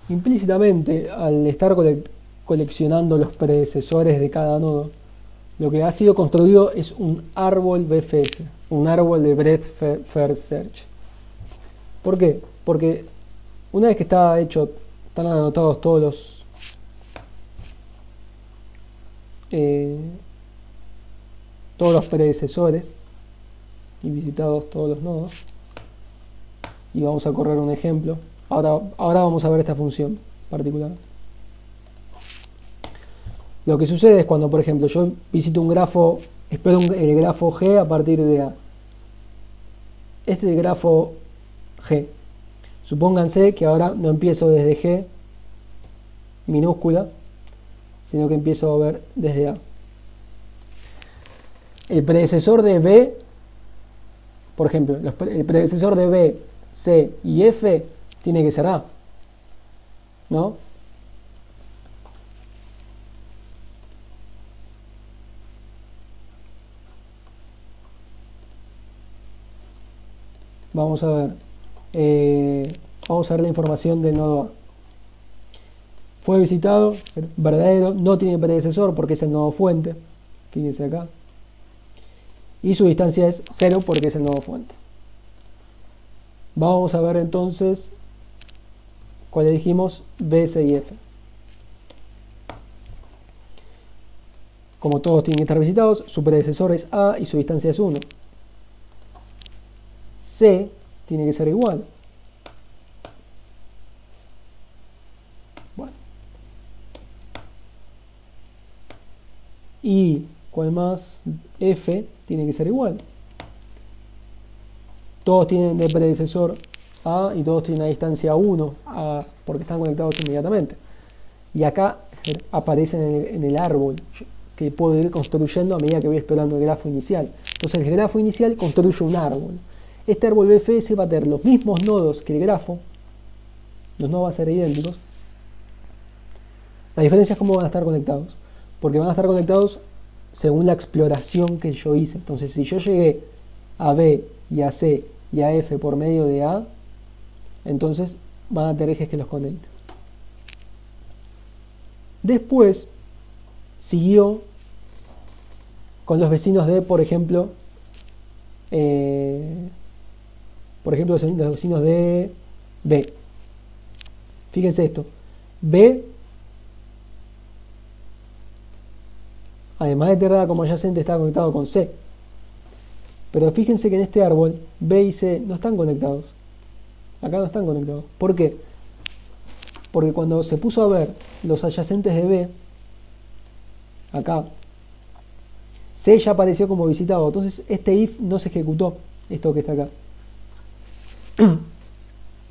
Implícitamente, al estar coleccionando los predecesores de cada nodo, lo que ha sido construido es un árbol BFS, un árbol de Breadth First Search. ¿Por qué? Porque una vez que está hecho, están anotados eh, todos los predecesores y visitados todos los nodos, y vamos a correr un ejemplo. Ahora vamos a ver esta función particular. Lo que sucede es cuando, por ejemplo, yo visito un grafo, espero el grafo G a partir de A. Este es el grafo G. Supónganse que ahora no empiezo desde G minúscula, sino que empiezo a ver desde A. El predecesor de B, por ejemplo, el predecesor de B, C y F tiene que ser A, ¿no? Vamos a ver. Vamos a ver la información del nodo A. Fue visitado, verdadero, no tiene predecesor porque es el nodo fuente. Fíjense acá. Y su distancia es 0 porque es el nodo fuente. Vamos a ver entonces cuál le dijimos, B, C y F. Como todos tienen que estar visitados, su predecesor es A y su distancia es 1. C tiene que ser igual. Bueno. Y, ¿cuál más? F tiene que ser igual. Todos tienen de predecesor A y todos tienen una distancia 1 porque están conectados inmediatamente. Y acá aparecen en el árbol que puedo ir construyendo a medida que voy explorando el grafo inicial. Entonces el grafo inicial construye un árbol. Este árbol BFS va a tener los mismos nodos que el grafo. Los nodos van a ser idénticos. La diferencia es cómo van a estar conectados. Porque van a estar conectados según la exploración que yo hice. Entonces si yo llegué a B y a C y a F por medio de A, entonces van a tener ejes que los conecten. Después siguió con los vecinos de, por ejemplo, los vecinos de B. Fíjense esto. B, además de tener como adyacente, está conectado con C. Pero fíjense que en este árbol B y C no están conectados. Acá no están conectados. ¿Por qué? Porque cuando se puso a ver los adyacentes de B, acá, C ya apareció como visitado. Entonces este if no se ejecutó, esto que está acá.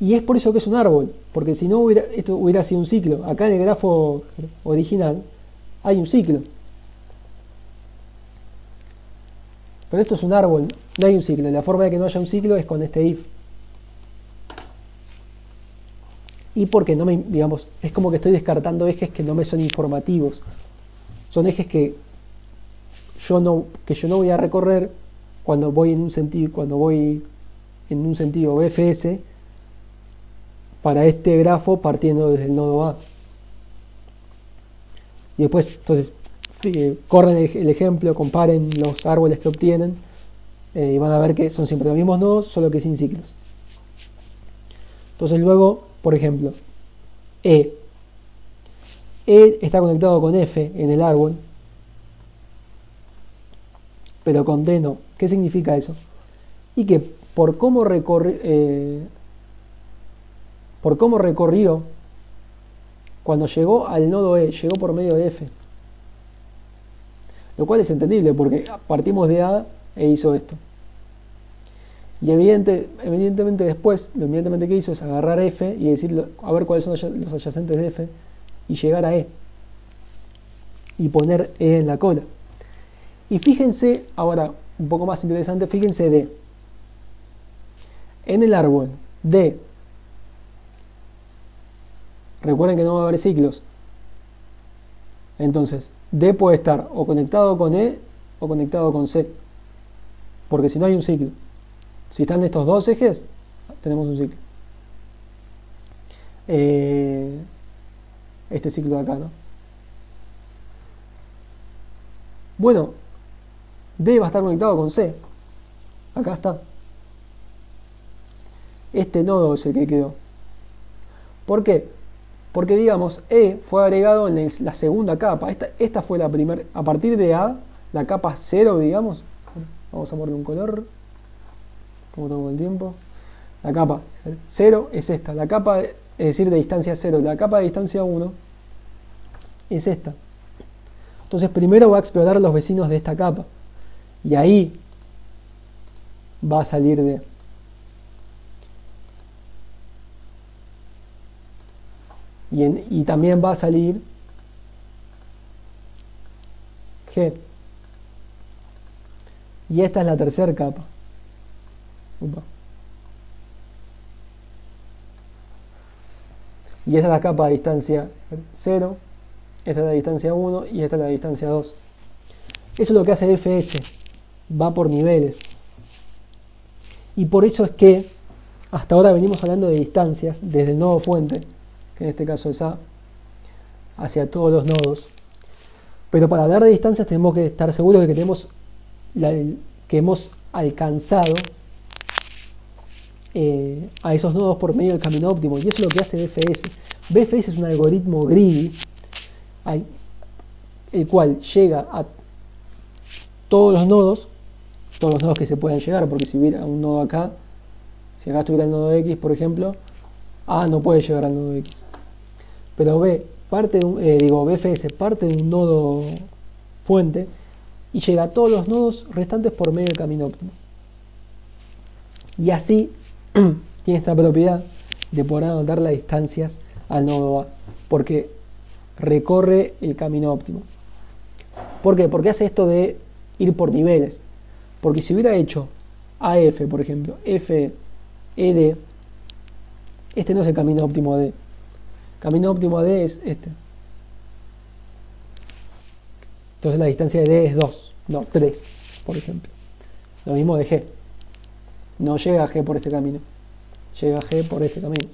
Y es por eso que es un árbol, porque si no esto hubiera sido un ciclo. Acá en el grafo original hay un ciclo. Pero esto es un árbol, no hay un ciclo. La forma de que no haya un ciclo es con este if. Y porque no me, digamos, es como que estoy descartando ejes que no me son informativos. Son ejes que yo no voy a recorrer cuando voy en un sentido BFS para este grafo partiendo desde el nodo A. Y después, entonces, corren el ejemplo, comparen los árboles que obtienen y van a ver que son siempre los mismos nodos, solo que sin ciclos. Entonces luego, por ejemplo, E está conectado con F en el árbol, pero con D no. ¿Qué significa eso? Y que por cómo recorrió, cuando llegó al nodo E, llegó por medio de F. Lo cual es entendible porque partimos de A e hizo esto. Y evidentemente después, lo inmediatamente que hizo es agarrar F y decir, a ver cuáles son los adyacentes de F y llegar a E. Y poner E en la cola. Y fíjense, ahora un poco más interesante, fíjense D. En el árbol D, recuerden que no va a haber ciclos. Entonces, D puede estar o conectado con E o conectado con C. Porque si no hay un ciclo. Si están estos dos ejes, tenemos un ciclo. este ciclo de acá, ¿no? Bueno, D va a estar conectado con C. Acá está. Este nodo es el que quedó. ¿Por qué? Porque digamos, E fue agregado en la segunda capa. Esta fue la primera. A partir de A, la capa 0, digamos. Vamos a ponerle un color. Como tomo el tiempo. La capa 0 es esta. La capa, es decir, de distancia 0. La capa de distancia 1 es esta. Entonces primero va a explorar los vecinos de esta capa. Y ahí va a salir D. Y también va a salir G. Y esta es la tercera capa. Upa. Y esta es la capa de distancia 0. Esta es la distancia 1 y esta es la distancia 2. Eso es lo que hace FS. Va por niveles. Y por eso es que hasta ahora venimos hablando de distancias desde el nodo fuente, que en este caso es A, hacia todos los nodos. Pero para hablar de distancias tenemos que estar seguros de que tenemos que hemos alcanzado a esos nodos por medio del camino óptimo. Y eso es lo que hace BFS. BFS es un algoritmo greedy, el cual llega a todos los nodos que se puedan llegar, porque si hubiera un nodo acá, si acá estuviera el nodo X, por ejemplo, A no puede llegar al nodo X. Pero BFS parte de un nodo fuente y llega a todos los nodos restantes por medio del camino óptimo. Y así tiene esta propiedad de poder anotar las distancias al nodo A, porque recorre el camino óptimo. ¿Por qué? Porque hace esto de ir por niveles. Porque si hubiera hecho AF, por ejemplo, FED, este no es el camino óptimo D. Camino óptimo D es este. Entonces la distancia de D es 2, no 3, por ejemplo. Lo mismo de G. No llega a G por este camino. Llega a G por este camino.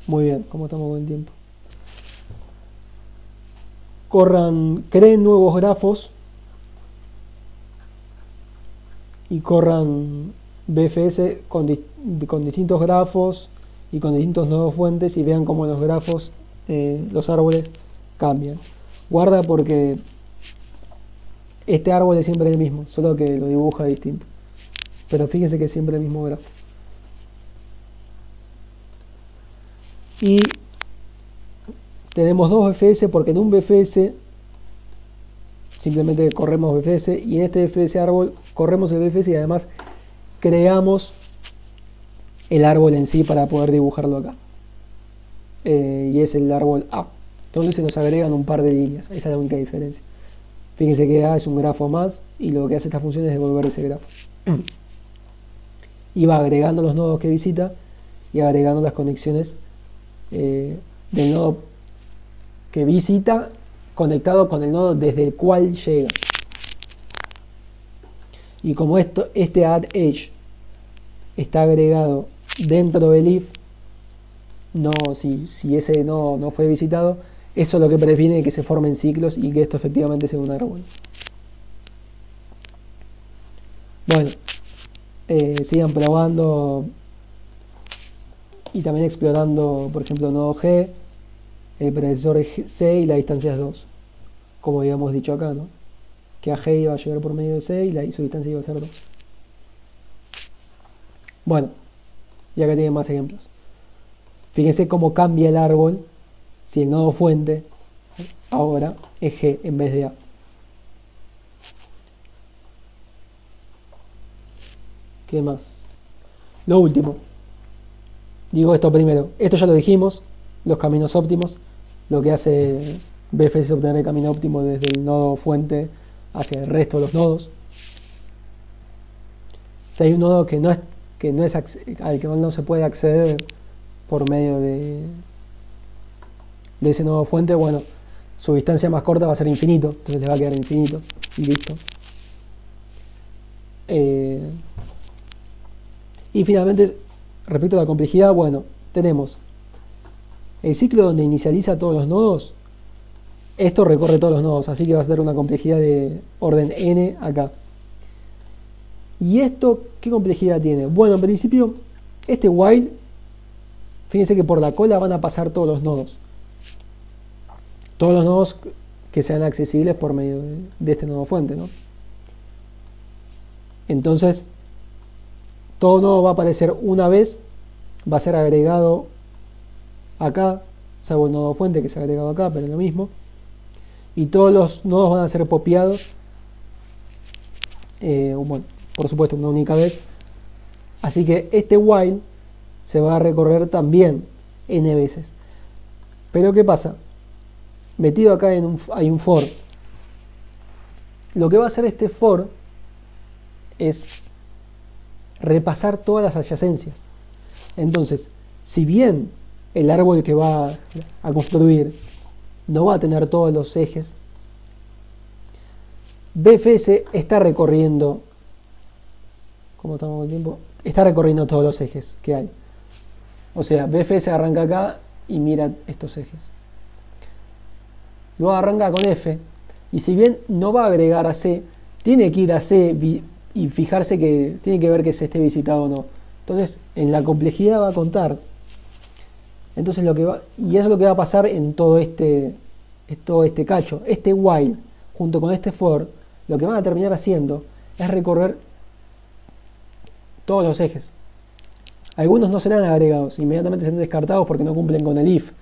Muy bien, ¿cómo estamos con el tiempo? Creen nuevos grafos y corran BFS con distintos grafos y con distintos nodos fuentes y vean cómo los grafos, los árboles cambian. Guarda porque este árbol es siempre el mismo, solo que lo dibuja distinto. Pero fíjense que es siempre el mismo grafo. Y tenemos dos BFS porque en un BFS simplemente corremos BFS y en este BFS árbol corremos el BFS y además creamos el árbol en sí para poder dibujarlo acá. Y es el árbol A. Entonces se nos agregan un par de líneas. Esa es la única diferencia. Fíjense que A es un grafo más y lo que hace esta función es devolver ese grafo. Y va agregando los nodos que visita y agregando las conexiones del nodo que visita conectado con el nodo desde el cual llega. Y como este add edge está agregado dentro del if, si ese nodo no fue visitado, eso es lo que previene que se formen ciclos y que esto efectivamente sea un árbol. Bueno, sigan probando y también explorando, por ejemplo, nodo G, el predecesor C y la distancia es 2, como habíamos dicho acá, ¿no? Que a G iba a llegar por medio de C y su distancia iba a ser 2. Bueno, y acá tienen más ejemplos. Fíjense cómo cambia el árbol si el nodo fuente ahora es G en vez de A. ¿Qué más? Lo último. Digo esto primero. Esto ya lo dijimos, los caminos óptimos. Lo que hace BFS es obtener el camino óptimo desde el nodo fuente hacia el resto de los nodos. Si hay un nodo que no es al que no se puede acceder por medio de ese nodo fuente, bueno, su distancia más corta va a ser infinito, entonces le va a quedar infinito y listo. Y finalmente respecto a la complejidad, bueno, tenemos el ciclo donde inicializa todos los nodos. Esto recorre todos los nodos, así que va a ser una complejidad de orden n acá. ¿Y esto qué complejidad tiene? Bueno, en principio, este while, fíjense que por la cola van a pasar todos los nodos. Todos los nodos que sean accesibles por medio de este nodo fuente, ¿no? Entonces, todo nodo va a aparecer una vez, va a ser agregado acá, salvo el nodo fuente que se ha agregado acá, pero es lo mismo. Y todos los nodos van a ser popeados, bueno, por supuesto una única vez. Así que este while se va a recorrer también n veces. Pero ¿qué pasa? Metido acá hay un for. Lo que va a hacer este for es repasar todas las adyacencias. Entonces, si bien el árbol que va a construir no va a tener todos los ejes, BFS está recorriendo, ¿cómo estamos el tiempo? Está recorriendo todos los ejes que hay. O sea, BFS arranca acá y mira estos ejes. Luego arranca con F, y si bien no va a agregar a C, tiene que ir a C y fijarse que tiene que ver que se esté visitado o no. Entonces, en la complejidad va a contar. Entonces y eso es lo que va a pasar en todo este cacho. Este while junto con este for, lo que van a terminar haciendo es recorrer todos los ejes. Algunos no serán agregados, inmediatamente serán descartados porque no cumplen con el if,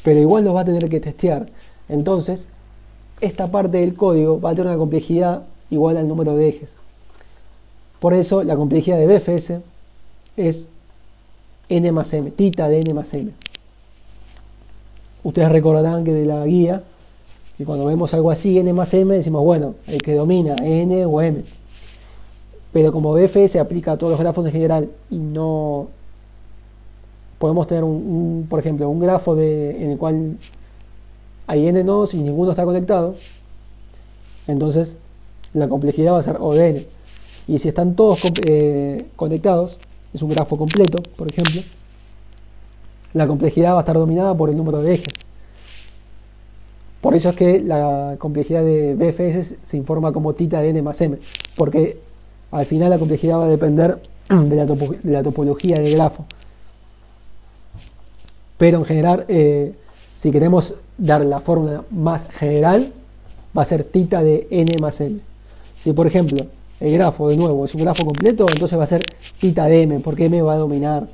pero igual los va a tener que testear. Entonces, esta parte del código va a tener una complejidad igual al número de ejes. Por eso la complejidad de BFS es n más m, tita de n más m. Ustedes recordarán que de la guía, que cuando vemos algo así, n más m, decimos, bueno, el que domina, n o m. Pero como BFS aplica a todos los grafos en general y no podemos tener por ejemplo, un grafo en el cual hay n nodos y ninguno está conectado, entonces la complejidad va a ser O de n. Y si están todos conectados, es un grafo completo, por ejemplo, la complejidad va a estar dominada por el número de ejes. Por eso es que la complejidad de BFS se informa como tita de n más m, porque al final la complejidad va a depender de la topología del grafo. Pero en general, si queremos dar la fórmula más general, va a ser tita de n más m. Si por ejemplo el grafo de nuevo es un grafo completo, entonces va a ser tita de m, porque m va a dominar